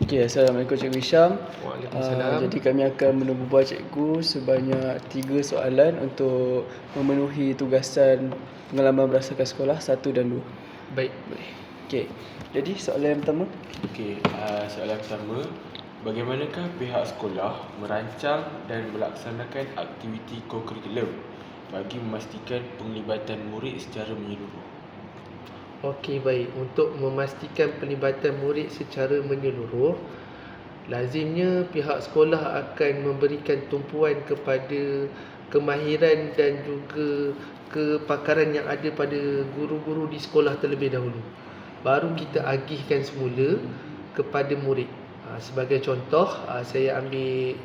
Okay, Assalamualaikum Cikgu Hisham. Waalaikumsalam. Jadi kami akan menunggu cikgu sebanyak 3 soalan untuk memenuhi tugasan pengalaman berdasarkan sekolah 1 dan 2. Baik, boleh. Okay, jadi soalan yang pertama. Okey, soalan pertama, bagaimanakah pihak sekolah merancang dan melaksanakan aktiviti kokurikulum bagi memastikan penglibatan murid secara menyeluruh? Okey, baik. Untuk memastikan pelibatan murid secara menyeluruh, lazimnya pihak sekolah akan memberikan tumpuan kepada kemahiran dan juga kepakaran yang ada pada guru-guru di sekolah terlebih dahulu. Baru kita agihkan semula kepada murid. Sebagai contoh, saya ambil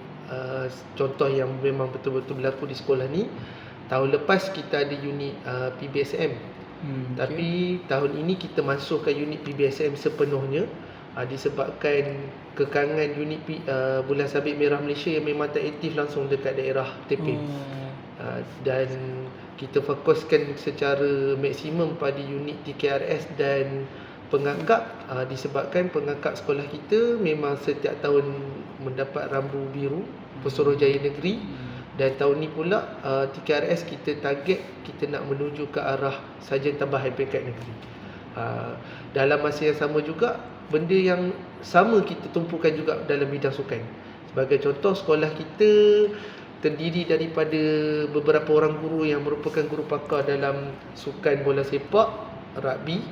contoh yang memang betul-betul berlaku di sekolah ni. Tahun lepas kita ada unit PBSM. Tapi tahun ini kita masukkan unit PBSM sepenuhnya disebabkan kekangan unit Bulan Sabit Merah Malaysia yang memang tak aktif langsung dekat daerah Teping. Dan kita fokuskan secara maksimum pada unit TKRS dan pengangkap disebabkan pengangkap sekolah kita memang setiap tahun mendapat rambu biru Pesuruhjaya Negeri. Dan tahun ni pula TKRS kita target kita nak menuju ke arah sarjana tambahan peringkat negeri. Dalam masa yang sama juga, benda yang sama kita tumpukan juga dalam bidang sukan. Sebagai contoh, sekolah kita terdiri daripada beberapa orang guru yang merupakan guru pakar dalam sukan bola sepak, rugby.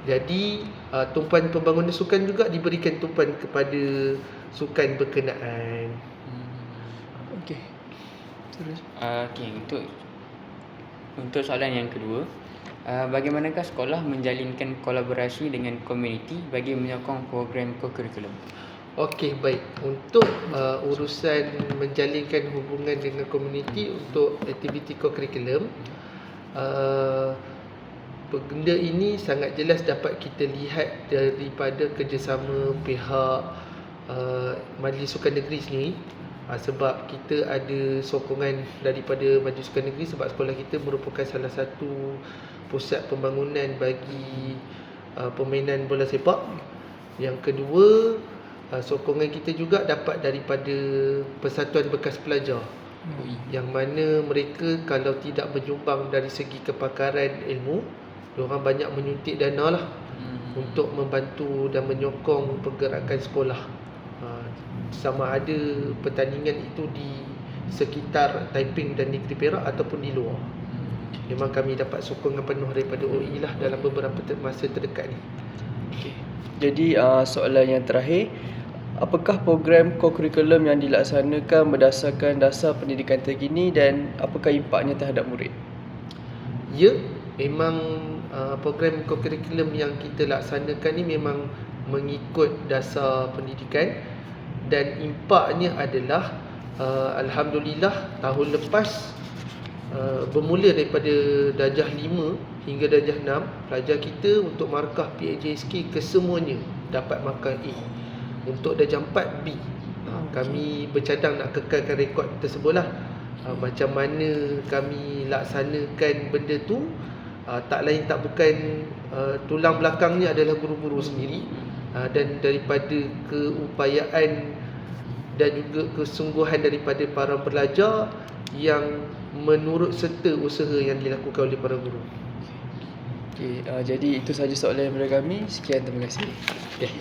Jadi tumpuan pembangunan sukan juga diberikan tumpuan kepada sukan berkenaan. Okey. Okey, untuk soalan yang kedua, bagaimanakah sekolah menjalinkan kolaborasi dengan komuniti bagi menyokong program kokurikulum? Okey, baik. Untuk urusan menjalinkan hubungan dengan komuniti untuk aktiviti kokurikulum, benda ini sangat jelas dapat kita lihat daripada kerjasama pihak Majlis Sukan Negeri sendiri. Sebab kita ada sokongan daripada Majlis Sukan Negeri sebab sekolah kita merupakan salah satu pusat pembangunan bagi permainan bola sepak. Yang kedua, sokongan kita juga dapat daripada Persatuan Bekas Pelajar, yang mana mereka kalau tidak menyumbang dari segi kepakaran ilmu, diorang banyak menyuntik dana lah untuk membantu dan menyokong pergerakan sekolah. Sama ada pertandingan itu di sekitar Taiping dan Negeri Perak ataupun di luar. Memang kami dapat sokongan penuh daripada OE lah dalam beberapa masa terdekat ni. Okay. Jadi soalan yang terakhir, apakah program kokurikulum yang dilaksanakan berdasarkan dasar pendidikan terkini dan apakah impaknya terhadap murid? Ya, memang program kokurikulum yang kita laksanakan ni memang mengikut dasar pendidikan. Dan impaknya adalah alhamdulillah tahun lepas bermula daripada darjah 5 hingga darjah 6, pelajar kita untuk markah PAJSK kesemuanya dapat markah A. Untuk darjah 4 B. Kami bercadang nak kekalkan rekod tersebut lah. Macam mana kami laksanakan benda tu, tak lain tak bukan tulang belakangnya adalah guru-guru sendiri. Dan daripada keupayaan dan juga kesungguhan daripada para pelajar yang menurut serta usaha yang dilakukan oleh para guru. Okay, jadi itu sahaja soalan daripada kami. Sekian, terima kasih. Okay,